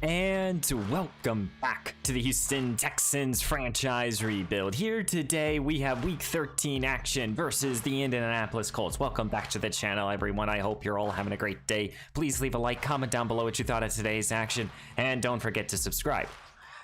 And welcome back to the Houston Texans franchise rebuild. Here today we have week 13 action versus the Indianapolis Colts. Welcome back to the channel, everyone. I hope you're all having a great day. Please leave a like, comment down below what you thought of today's action, and don't forget to subscribe.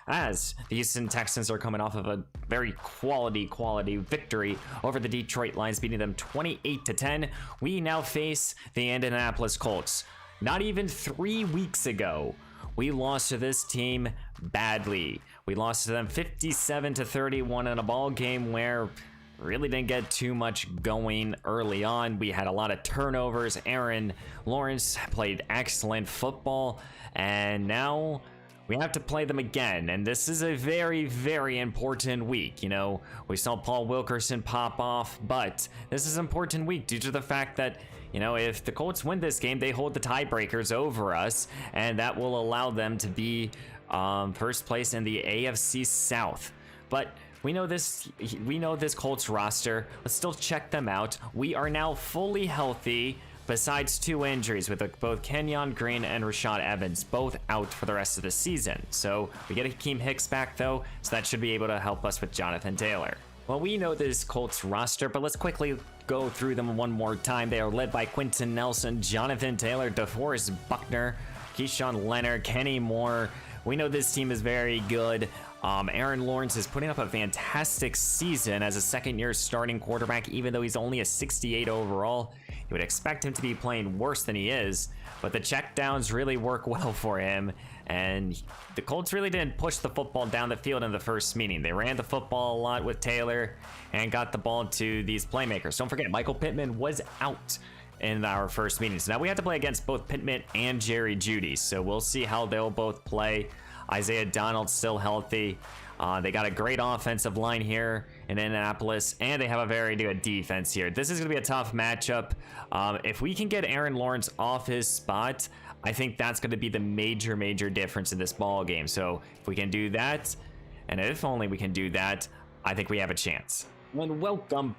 As the Houston Texans are coming off of a very quality victory over the Detroit Lions, beating them 28-10, we now face the Indianapolis Colts. Not even 3 weeks ago, we lost to this team badly. We lost to them 57-31 in a ball game where really didn't get too much going early on. We had a lot of turnovers. Aaron Lawrence played excellent football, and now we have to play them again, and this is a very important week. You know, we saw Paul Wilkerson pop off, but this is an important week due to the fact that, you know, if the Colts win this game, they hold the tiebreakers over us, and that will allow them to be first place in the AFC South. But we know this Colts roster. Let's still check them out. We are now fully healthy, besides 2 injuries with both Kenyon Green and Rashad Evans, both out for the rest of the season. So we get Akeem Hicks back though, so that should be able to help us with Jonathan Taylor. Well, we know this Colts roster, but let's quickly go through them one more time. They are led by Quentin Nelson, Jonathan Taylor, DeForest Buckner, Keyshawn Leonard, Kenny Moore. We know this team is very good. Aaron Lawrence is putting up a fantastic season as a second-year starting quarterback, even though he's only a 68 overall. You would expect him to be playing worse than he is, but the checkdowns really work well for him, and the Colts really didn't push the football down the field in the first meeting. They ran the football a lot with Taylor and got the ball to these playmakers. Don't forget, Michael Pittman was out in our first meeting, so now we have to play against both Pittman and Jerry Jeudy, so we'll see how they'll both play. Isaiah Donald's still healthy. They got a great offensive line here in Indianapolis, and they have a very good defense here. This is going to be a tough matchup. If we can get Aaron Lawrence off his spot, I think that's going to be the major difference in this ball game. So if we can do that, and if only we can do that, I think we have a chance. And welcome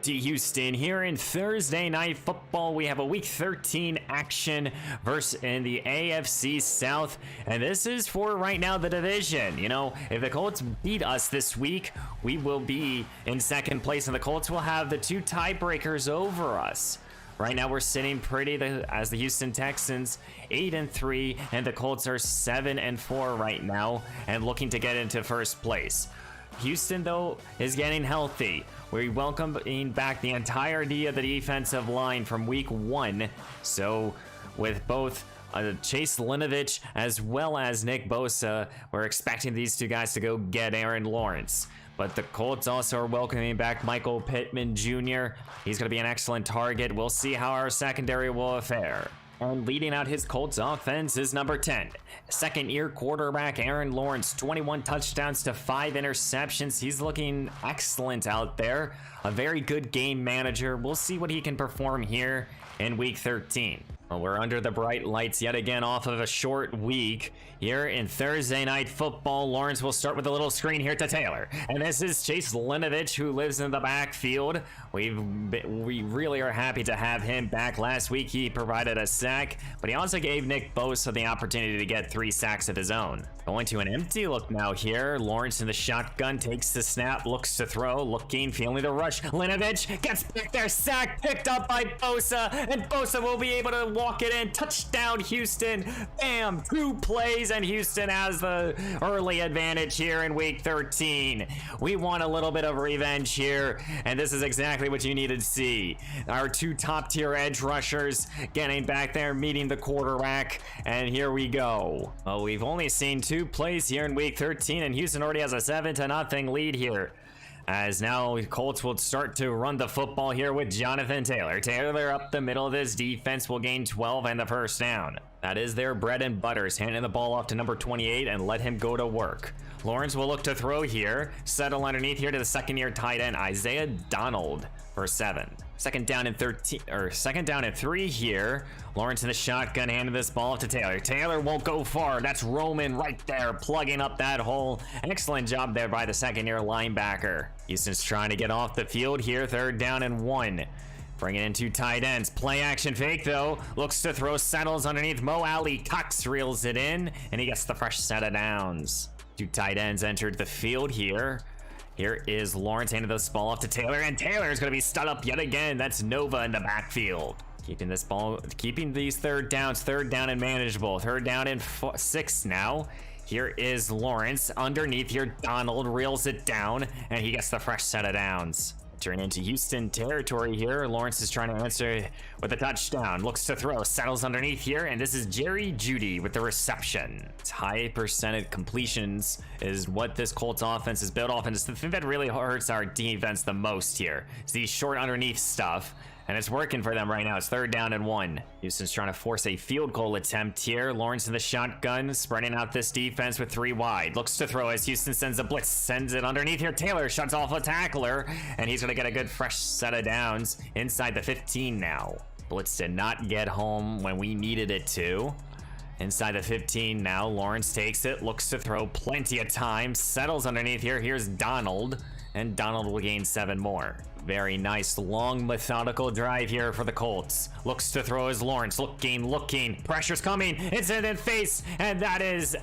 to Houston. Here in Thursday Night Football, we have a week 13 action versus in the AFC South, and this is for right now the division. You know, if the Colts beat us this week, we will be in second place, and the Colts will have the 2 tiebreakers over us. Right now we're sitting pretty as the Houston Texans 8-3, and the Colts are 7-4 right now and looking to get into first place. Houston, though, is getting healthy. We're welcoming back the entirety of the defensive line from week 1. So with both Chase Linovich as well as Nick Bosa, we're expecting these 2 guys to go get Aaron Lawrence. But the Colts also are welcoming back Michael Pittman Jr. He's going to be an excellent target. We'll see how our secondary will fare. And leading out his Colts offense is number 10, second-year quarterback Aaron Lawrence, 21 touchdowns to 5 interceptions. He's looking excellent out there. A very good game manager. We'll see what he can perform here in week 13. Well, we're under the bright lights yet again off of a short week. Here in Thursday Night Football, Lawrence will start with a little screen here to Taylor. And this is Chase Linovich, who lives in the backfield. We really are happy to have him back. Last week, he provided a sack, but he also gave Nick Bosa the opportunity to get 3 sacks of his own. Going to an empty look now here. Lawrence in the shotgun takes the snap, looks to throw, looking, feeling the rush. Linovich gets back there, sack picked up by Bosa, and Bosa will be able to walk it in. Touchdown, Houston. Bam, 2 plays, and Houston has the early advantage here in week 13. We want a little bit of revenge here, and this is exactly what you needed to see. Our 2 top-tier edge rushers getting back there, meeting the quarterback, and here we go. Well, we've only seen 2 plays here in week 13, and Houston already has a 7-0 lead here. As now Colts will start to run the football here with Jonathan Taylor. Taylor up the middle of this defense will gain 12 and the first down. That is their bread and butters, handing the ball off to number 28 and let him go to work. Lawrence will look to throw here, settle underneath here to the second-year tight end Isaiah Donald for 7. Second down and 3 here. Lawrence in the shotgun, handing this ball to Taylor. Taylor won't go far. That's Roman right there, plugging up that hole. Excellent job there by the second-year linebacker. Houston's trying to get off the field here. 3rd down and 1. Bring it into tight ends. Play action fake though. Looks to throw, settles underneath. Mo Alley Cox reels it in, and he gets the fresh set of downs. 2 tight ends entered the field here. Here is Lawrence handing this ball off to Taylor, and Taylor is going to be stood up yet again. That's Nova in the backfield. Keeping this ball, keeping these third down and manageable. 3rd down and 6 now. Here is Lawrence underneath here. Donald reels it down, and he gets the fresh set of downs. Turn into Houston territory here. Lawrence is trying to answer with a touchdown. Looks to throw, settles underneath here, and this is Jerry Jeudy with the reception. It's high percentage completions is what this Colts offense is built off, and it's the thing that really hurts our defense the most here. It's these short underneath stuff. And it's working for them right now. It's 3rd down and 1. Houston's trying to force a field goal attempt here. Lawrence in the shotgun, spreading out this defense with 3 wide. Looks to throw as Houston sends a blitz. Sends it underneath here. Taylor shuts off a tackler. And he's going to get a good fresh set of downs inside the 15 now. Blitz did not get home when we needed it to. Inside the 15 now. Lawrence takes it. Looks to throw plenty of time. Settles underneath here. Here's Donald. And Donald will gain 7 more. Very nice, long, methodical drive here for the Colts. Looks to throw as Lawrence. Looking. Pressure's coming. It's in the face. And that is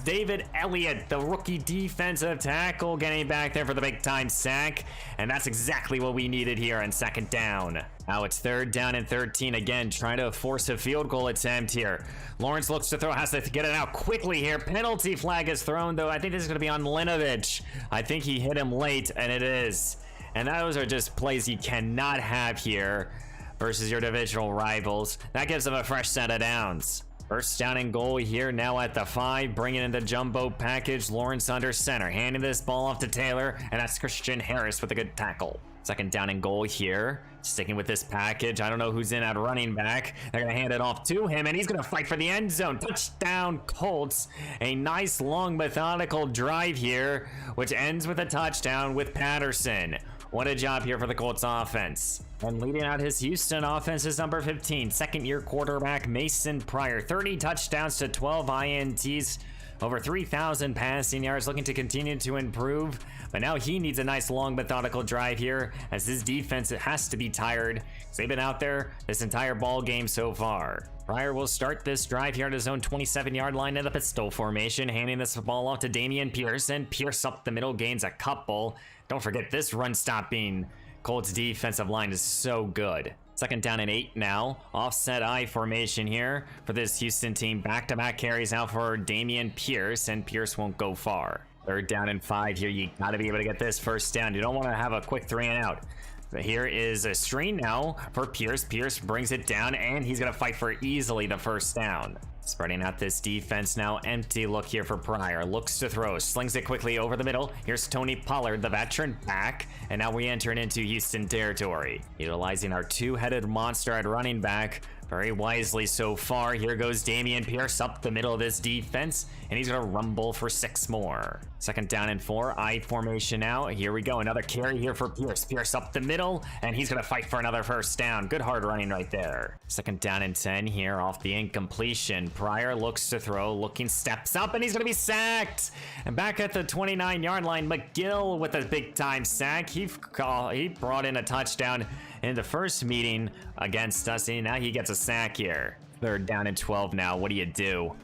David Elliott, the rookie defensive tackle, getting back there for the big-time sack. And that's exactly what we needed here on 2nd down. Now it's 3rd down and 13 again, trying to force a field goal attempt here. Lawrence looks to throw, has to get it out quickly here. Penalty flag is thrown, though. I think this is going to be on Linovich. I think he hit him late, and it is. And those are just plays you cannot have here versus your divisional rivals. That gives them a fresh set of downs. 1st down and goal here now at the 5, bringing in the jumbo package. Lawrence under center, handing this ball off to Taylor, and that's Christian Harris with a good tackle. 2nd down and goal here, sticking with this package. I don't know who's in at running back. They're going to hand it off to him, and he's going to fight for the end zone. Touchdown, Colts. A nice, long, methodical drive here, which ends with a touchdown with Patterson. What a job here for the Colts offense. And leading out his Houston offense is number 15, 2nd-year quarterback Mason Pryor. 30 touchdowns to 12 INTs. Over 3,000 passing yards, looking to continue to improve. But now he needs a nice, long, methodical drive here, as his defense has to be tired. They've been out there this entire ball game so far. Pryor will start this drive here at his own 27-yard line in the pistol formation, handing this ball off to Dameon Pierce, and Pierce up the middle gains a couple. Don't forget, this run-stopping Colts defensive line is so good. 2nd down and 8 now. Offset I formation here for this Houston team. Back-to-back carries out for Dameon Pierce, and Pierce won't go far. 3rd down and 5 here. You got to be able to get this 1st down. You don't want to have a quick 3 and out. But here is a screen now for Pierce. Pierce brings it down, and he's going to fight for easily the 1st down. Spreading out this defense now. Empty look here for Pryor. Looks to throw. Slings it quickly over the middle. Here's Tony Pollard, the veteran, back. And now we enter into Houston territory. Utilizing our 2-headed monster at running back very wisely so far. Here goes Dameon Pierce up the middle of this defense, and he's going to rumble for 6 more. 2nd down and 4. I formation now. Here we go. Another carry here for Pierce. Pierce up the middle, and he's going to fight for another 1st down. Good hard running right there. 2nd down and 10 here off the incompletion. Pryor looks to throw, looking, steps up, and he's going to be sacked. And back at the 29-yard line, McGill with a big-time sack. He brought in a touchdown in the first meeting against us, and now he gets a sack here. 3rd down and 12 now. What do you do?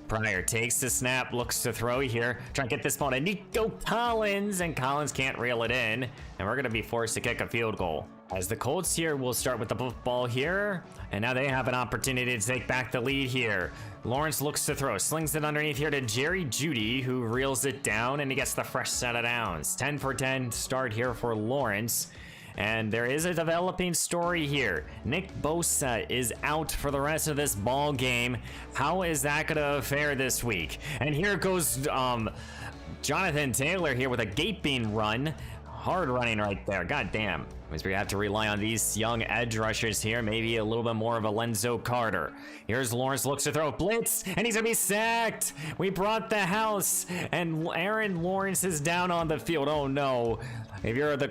Pryor takes the snap, looks to throw here, trying to get this ball to Nico Collins, and Collins can't reel it in, and we're going to be forced to kick a field goal. As the Colts here will start with the football here, and now they have an opportunity to take back the lead here. Lawrence looks to throw, slings it underneath here to Jerry Jeudy, who reels it down, and he gets the fresh set of downs. 10 for 10 start here for Lawrence. And there is a developing story here. Nick Bosa is out for the rest of this ball game. How is that going to fare this week? And here goes Jonathan Taylor here with a gaping run. Hard running right there. God damn. Means we have to rely on these young edge rushers here. Maybe a little bit more of a Lenzo Carter. Here's Lawrence, looks to throw blitz, and he's gonna be sacked. We brought the house, and Aaron Lawrence is down on the field. Oh no. If you're a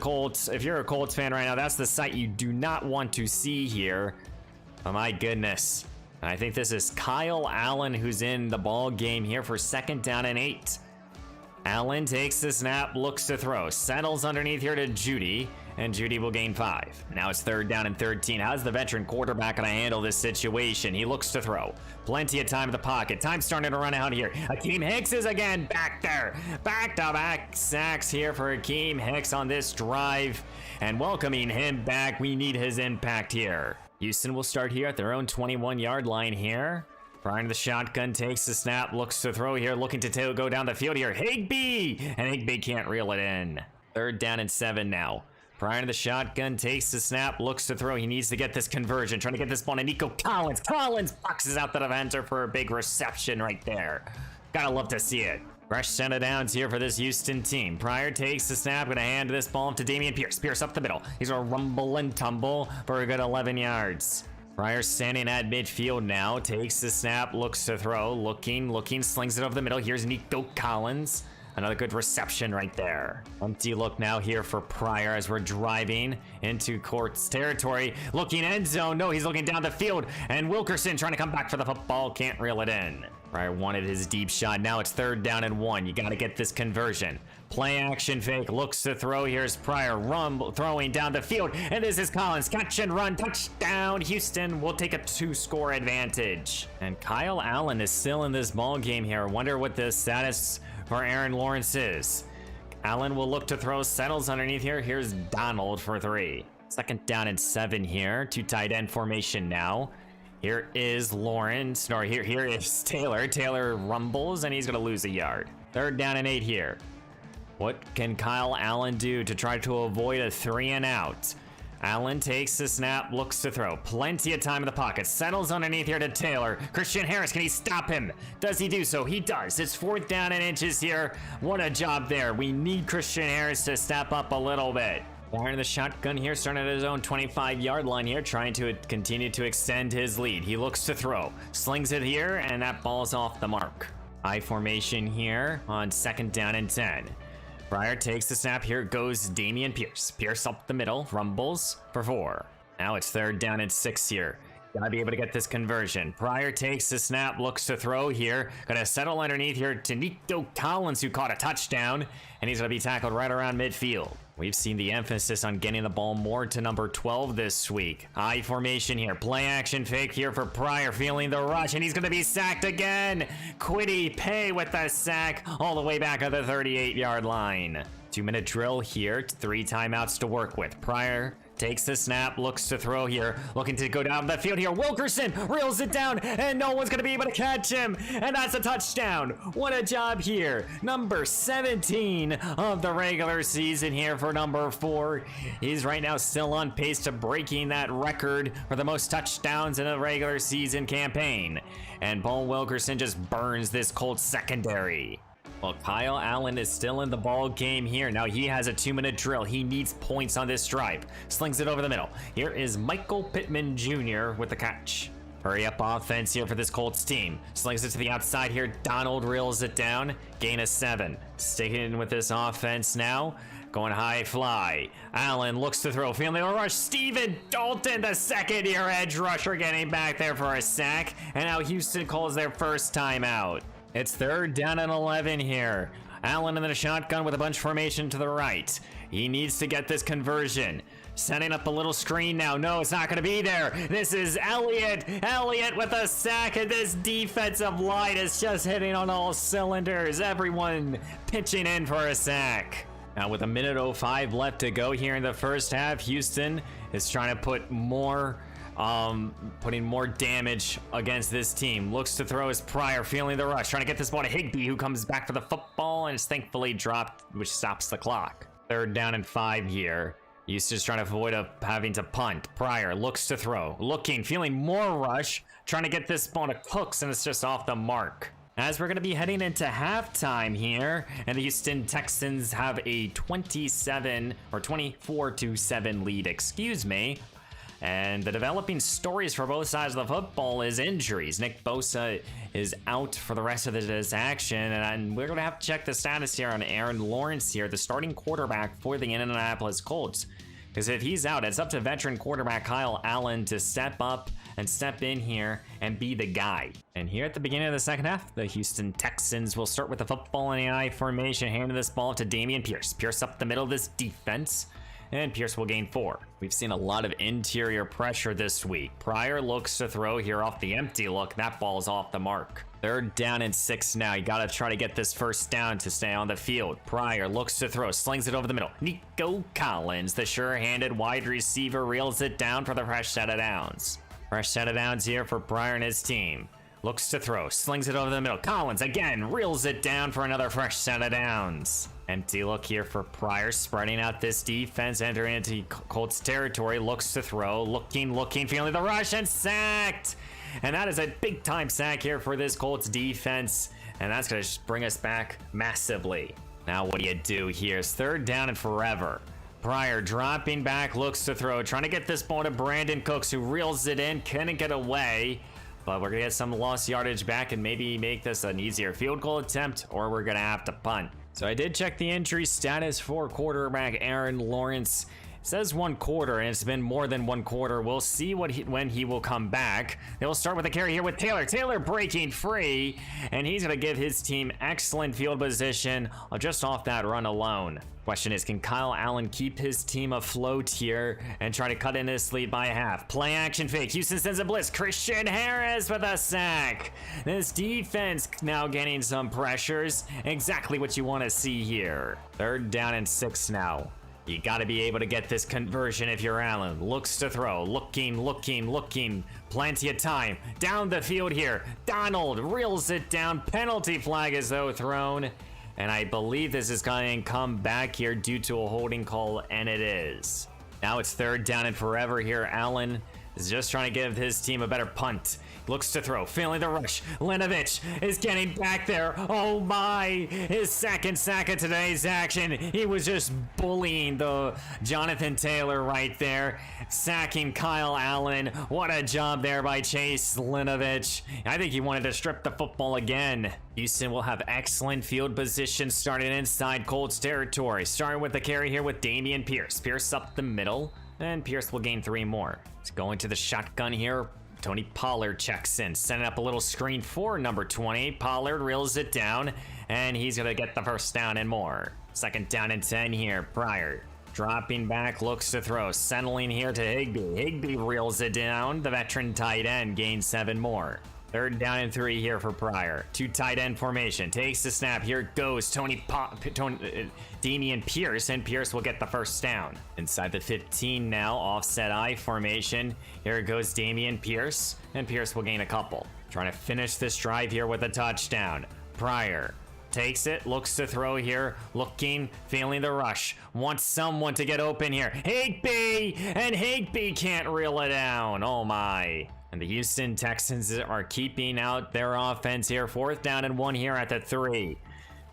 Colts fan right now, that's the sight you do not want to see here. Oh my goodness. I think this is Kyle Allen who's in the ball game here for 2nd down and 8. Allen takes the snap, looks to throw, settles underneath here to Jeudy, and Judy will gain 5. Now it's 3rd down and 13. How's the veteran quarterback going to handle this situation? He looks to throw. Plenty of time in the pocket. Time starting to run out here. Akeem Hicks is again back there. Back-to-back sacks here for Akeem Hicks on this drive. And welcoming him back, we need his impact here. Houston will start here at their own 21-yard line here. Brian the shotgun takes the snap, looks to throw here, looking to go down the field here. Higbee! And Higbee can't reel it in. 3rd down and 7 now. Brian the shotgun takes the snap, looks to throw. He needs to get this conversion, trying to get this ball to Nico Collins. Collins boxes out the defender for a big reception right there. Gotta love to see it. Fresh set of downs here for this Houston team. Pryor takes the snap, gonna hand this ball to Dameon Pierce. Pierce up the middle. He's gonna rumble and tumble for a good 11 yards. Pryor standing at midfield now, takes the snap, looks to throw, looking, slings it over the middle. Here's Nico Collins. Another good reception right there. Empty look now here for Pryor as we're driving into Colts territory. Looking end zone. No, he's looking down the field. And Wilkerson trying to come back for the football. Can't reel it in. Pryor wanted his deep shot. Now it's 3rd down and 1. You got to get this conversion. Play action fake. Looks to throw. Here's Pryor throwing down the field. And this is Collins. Catch and run. Touchdown. Houston will take a 2-score advantage. And Kyle Allen is still in this ball game here. Wonder what the status for Aaron Lawrence is. Allen will look to throw, settles underneath here. Here's Donald for 3. 2nd down and 7 here. 2 tight end formation now. Here is Lawrence. No, here is Taylor. Taylor rumbles and he's gonna lose a yard. 3rd down and 8 here. What can Kyle Allen do to try to avoid a 3 and out? Allen takes the snap, looks to throw. Plenty of time in the pocket. Settles underneath here to Taylor. Christian Harris, can he stop him? Does he do so? He does. It's 4th down and inches here. What a job there. We need Christian Harris to step up a little bit. Firing the shotgun here, starting at his own 25-yard line here, trying to continue to extend his lead. He looks to throw. Slings it here, and that ball's off the mark. I formation here on 2nd down and 10. Pryor takes the snap. Here goes Dameon Pierce. Pierce up the middle, rumbles for 4. Now it's 3rd down and 6 here. Gotta be able to get this conversion. Pryor takes the snap, looks to throw here. Gonna settle underneath here to Nico Collins, who caught a touchdown, and he's gonna be tackled right around midfield. We've seen the emphasis on getting the ball more to number 12 this week. I formation here. Play action fake here for Pryor, feeling the rush, and he's going to be sacked again. Quiddy Pay with the sack all the way back at the 38-yard line. 2-minute drill here. 3 timeouts to work with. Pryor takes the snap, looks to throw here, looking to go down the field here. Wilkerson reels it down, and no one's going to be able to catch him. And that's a touchdown. What a job here. Number 17 of the regular season here for number 4. He's right now still on pace to breaking that record for the most touchdowns in a regular season campaign. And Paul Wilkerson just burns this Colts secondary. Well, Kyle Allen is still in the ball game here. Now he has a 2-minute drill. He needs points on this drive. Slings it over the middle. Here is Michael Pittman Jr. with the catch. Hurry up offense here for this Colts team. Slings it to the outside here. Donald reels it down. Gain of 7. Sticking with this offense now. Going high fly. Allen looks to throw. Feeling a rush. Steven Dalton, the second-year edge rusher, getting back there for a sack. And now Houston calls their first timeout. It's 3rd down and 11 here. Allen in the shotgun with a bunch formation to the right. He needs to get this conversion. Setting up a little screen now. No, it's not going to be there. This is Elliott. Elliott with a sack, and this defensive line is just hitting on all cylinders. Everyone pitching in for a sack. Now with 1:05 left to go here in the first half, Houston is trying to put putting more damage against this team. Looks to throw his Pryor, feeling the rush, trying to get this ball to Higbee, who comes back for the football and is thankfully dropped, which stops the clock. 3rd down and 5 here. Houston's trying to avoid having to punt. Pryor looks to throw, feeling more rush, trying to get this ball to Cooks, and it's just off the mark. As we're going to be heading into halftime here, and the Houston Texans have a 24-7 lead, excuse me. And the developing stories for both sides of the football is injuries. Nick Bosa is out for the rest of this action, and we're going to have to check the status here on Aaron Lawrence here, the starting quarterback for the Indianapolis Colts. Because if he's out, it's up to veteran quarterback Kyle Allen to step up and step in here and be the guy. And here at the beginning of the second half, the Houston Texans will start with the football in the I formation, handing this ball to Dameon Pierce. Pierce up the middle of this defense. and Pierce will gain 4. We've seen a lot of interior pressure this week. Pryor looks to throw here off the empty look. That ball's off the mark. 3rd down and 6 now. You gotta try to get this first down to stay on the field. Pryor looks to throw, slings it over the middle. Nico Collins, the sure-handed wide receiver, reels it down for the fresh set of downs. Fresh set of downs here for Pryor and his team. Looks to throw, slings it over the middle. Collins again reels it down for another fresh set of downs. Empty look here for Pryor, spreading out this defense, entering into Colts territory. Looks to throw, looking, feeling the rush, and sacked. And that is a big time sack here for this Colts defense. And that's going to bring us back massively. Now what do you do here? It's 3rd down and forever. Pryor dropping back, looks to throw, trying to get this ball to Brandon Cooks, who reels it in, couldn't get away. But we're going to get some lost yardage back and maybe make this an easier field goal attempt, or we're going to have to punt. So I did check the injury status for quarterback Aaron Lawrence. It says 1 quarter, and it's been more than 1 quarter. We'll see when he will come back. They will start with a carry here with Taylor. Taylor breaking free, and he's going to give his team excellent field position just off that run alone. Question is, can Kyle Allen keep his team afloat here and try to cut in this lead by half? Play action fake. Houston sends a blitz. Christian Harris with a sack. This defense now getting some pressures. Exactly what you want to see here. 3rd down and 6 now. You got to be able to get this conversion if you're Allen. Looks to throw. Looking. Plenty of time. Down the field here. Donald reels it down. Penalty flag is though thrown. And I believe this is going to come back here due to a holding call, and it is. Now it's 3rd down and forever here. Allen is just trying to give his team a better punt. Looks to throw, feeling the rush. Linovich is getting back there. Oh my, his 2nd sack of today's action. He was just bullying the Jonathan Taylor right there, sacking Kyle Allen. What a job there by Chase Linovich. I think he wanted to strip the football again. Houston will have excellent field position starting inside Colts territory. Starting with the carry here with Dameon Pierce. Pierce up the middle, and Pierce will gain 3 more. He's going to the shotgun here. Tony Pollard checks in, sending up a little screen for number 20. Pollard reels it down, and he's going to get the first down and more. 2nd down and 10 here. Pryor dropping back, looks to throw, settling here to Higbee. Higbee reels it down. The veteran tight end gains 7 more. 3rd down and 3 here for Pryor. 2 tight end formation. Takes the snap. Here goes Dameon Pierce, and Pierce will get the first down. Inside the 15 now. Offset I formation. Here goes Dameon Pierce, and Pierce will gain a couple. Trying to finish this drive here with a touchdown. Pryor takes it, looks to throw here, looking, feeling the rush. Wants someone to get open here. Higbee! And Higbee can't reel it down. Oh my. And the Houston Texans are keeping out their offense here. 4th down and 1 here at the 3.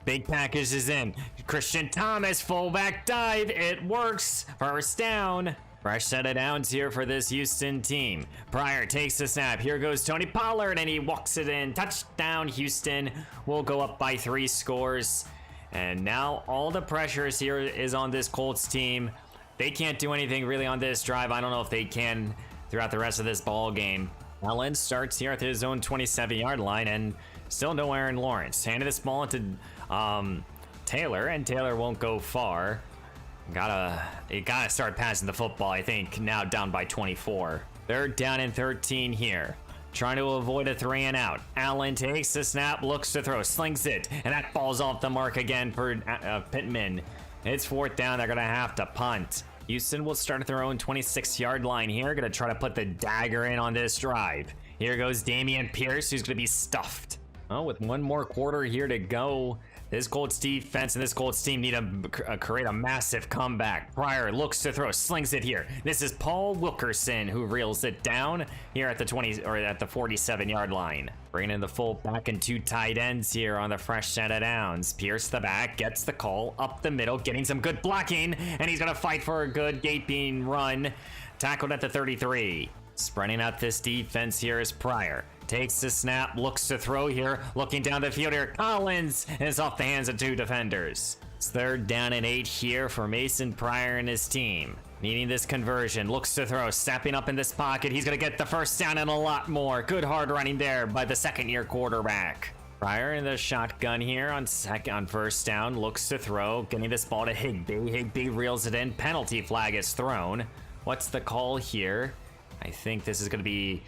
Big package is in. Christian Thomas, fullback dive. It works. First down. Fresh set of downs here for this Houston team. Pryor takes the snap. Here goes Tony Pollard, and he walks it in. Touchdown, Houston. Will go up by 3 scores. And now all the pressures here is on this Colts team. They can't do anything really on this drive. I don't know if they can throughout the rest of this ball game. Allen starts here at his own 27-yard line, and still no Aaron Lawrence. Handed this ball to Taylor, and Taylor won't go far. You gotta start passing the football, I think, now down by 24. 3rd down and 13 here. Trying to avoid a 3 and out. Allen takes the snap, looks to throw, slings it, and that falls off the mark again for Pittman. It's 4th down, they're gonna have to punt. Houston will start at their own 26-yard line here. Gonna try to put the dagger in on this drive. Here goes Dameon Pierce, who's gonna be stuffed. Oh, with 1 more quarter here to go, this Colts defense and this Colts team need to create a massive comeback. Pryor looks to throw, slings it here. This is Paul Wilkerson who reels it down here at the 47-yard line. Bringing in the full back and 2 tight ends here on the fresh set of downs. Pierce the back, gets the call up the middle, getting some good blocking, and he's gonna fight for a good gaping run. Tackled at the 33. Spreading out this defense here is Pryor. Takes the snap, looks to throw here, looking down the field here. Collins, and it's off the hands of 2 defenders. It's 3rd down and 8 here for Mason Pryor and his team. Needing this conversion, looks to throw, stepping up in this pocket. He's gonna get the first down and a lot more. Good hard running there by the 2nd-year quarterback. Pryor in the shotgun here on first down, looks to throw, getting this ball to Higbee. Higbee reels it in, penalty flag is thrown. What's the call here? I think this is going to be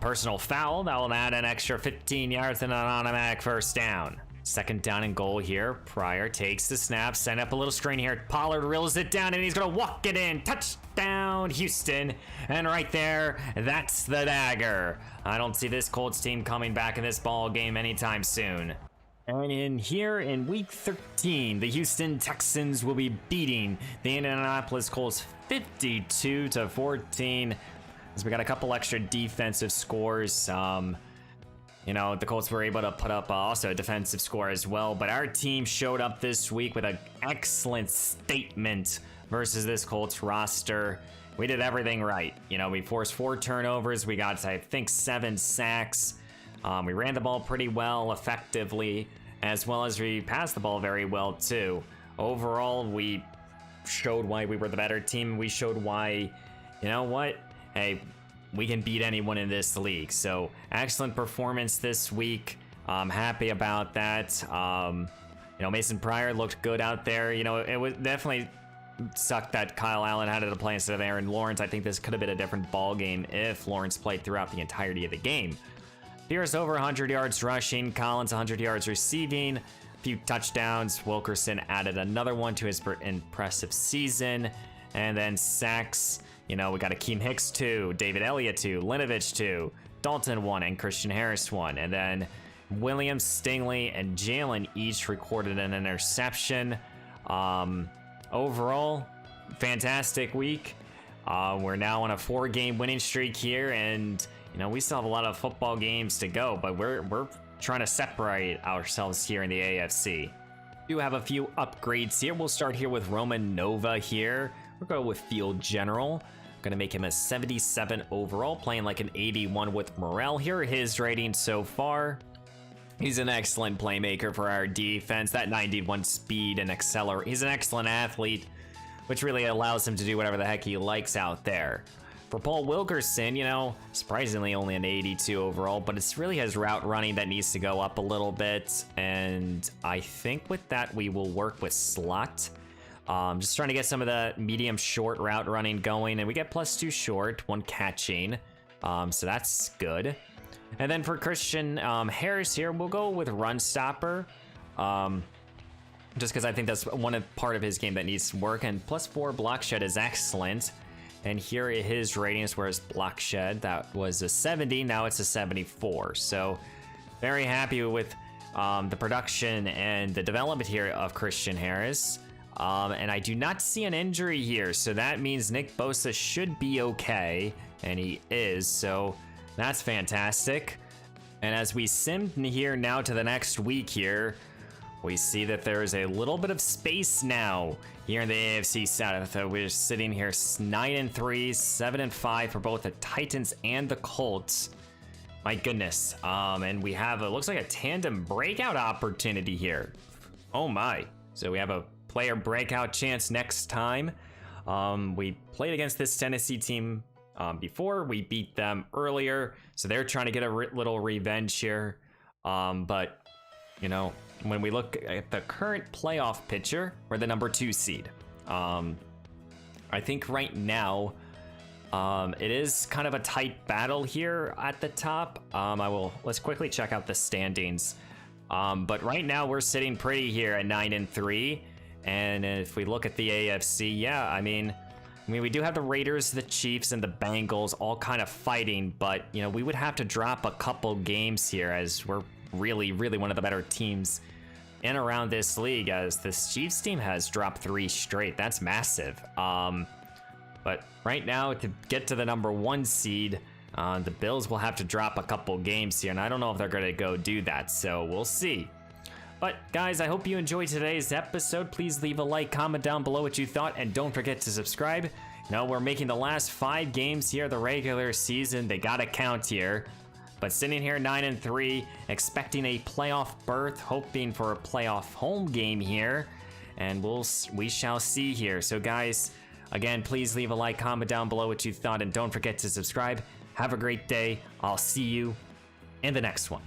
personal foul. That will add an extra 15 yards and an automatic first down. Second down and goal here. Pryor takes the snap, send up a little screen here. Pollard reels it down and he's going to walk it in. Touchdown, Houston. And right there, that's the dagger. I don't see this Colts team coming back in this ball game anytime soon. And in here in week 13, the Houston Texans will be beating the Indianapolis Colts 52-14. As we got a couple extra defensive scores. You know, the Colts were able to put up also a defensive score as well, but our team showed up this week with an excellent statement versus this Colts roster. We did everything right. You know, we forced 4 turnovers. We got, I think, 7 sacks. We ran the ball pretty well, effectively, as well as we passed the ball very well, too. Overall, we showed why we were the better team. We showed why, you know what? Hey, we can beat anyone in this league. So excellent performance this week. I'm happy about that. You know, Mason Pryor looked good out there. You know, it was definitely sucked that Kyle Allen had to play instead of Aaron Lawrence. I think this could have been a different ball game if Lawrence played throughout the entirety of the game. Pierce over 100 yards rushing, Collins 100 yards receiving, a few touchdowns. Wilkerson added another one to his impressive season. And then sacks. You know, we got Akeem Hicks 2, David Elliott 2, Linovich 2, Dalton 1, and Christian Harris 1. And then Williams, Stingley, and Jalen each recorded an interception. Overall, fantastic week. We're now on a 4-game winning streak here, and you know we still have a lot of football games to go, but we're trying to separate ourselves here in the AFC. We do have a few upgrades here. We'll start here with Roman Nova here. We're going with Field General. Gonna make him a 77 overall, playing like an 81 with Morrell. Here are his ratings so far. He's an excellent playmaker for our defense. That 91 speed and accelerate. He's an excellent athlete, which really allows him to do whatever the heck he likes out there. For Paul Wilkerson, you know, surprisingly only an 82 overall, but it's really his route running that needs to go up a little bit. And I think with that, we will work with slot. Just trying to get some of the medium short route running going, and we get +2 short, 1 catching. So that's good. And then for Christian Harris here, we'll go with run stopper. Just because I think that's part of his game that needs work. And +4 block shed is excellent. And here are his ratings, whereas block shed, that was a 70, now it's a 74. So very happy with the production and the development here of Christian Harris. And I do not see an injury here, so that means Nick Bosa should be okay, and he is, so that's fantastic. And as we sim here now to the next week here, we see that there is a little bit of space now here in the AFC South. We're sitting here 9-3, 7-5 for both the Titans and the Colts. My goodness. And we have, it looks like a tandem breakout opportunity here. Oh my. So we have a player breakout chance next time. We played against this Tennessee team before. We beat them earlier. So they're trying to get a little revenge here. But, you know, when we look at the current playoff picture, we're the number 2 seed. I think right now, it is kind of a tight battle here at the top. Let's quickly check out the standings. But right now we're sitting pretty here at 9-3. And if we look at the AFC, yeah, I mean, we do have the Raiders, the Chiefs, and the Bengals all kind of fighting, but, you know, we would have to drop a couple games here as we're really, really one of the better teams in around this league, as this Chiefs team has dropped 3 straight. That's massive. But right now, to get to the number 1 seed, the Bills will have to drop a couple games here, and I don't know if they're going to go do that, so we'll see. But guys, I hope you enjoyed today's episode. Please leave a like, comment down below what you thought, and don't forget to subscribe. You know, we're making the last 5 games here, the regular season. They gotta count here. But sitting here 9-3, expecting a playoff berth, hoping for a playoff home game here. And we shall see here. So guys, again, please leave a like, comment down below what you thought, and don't forget to subscribe. Have a great day. I'll see you in the next one.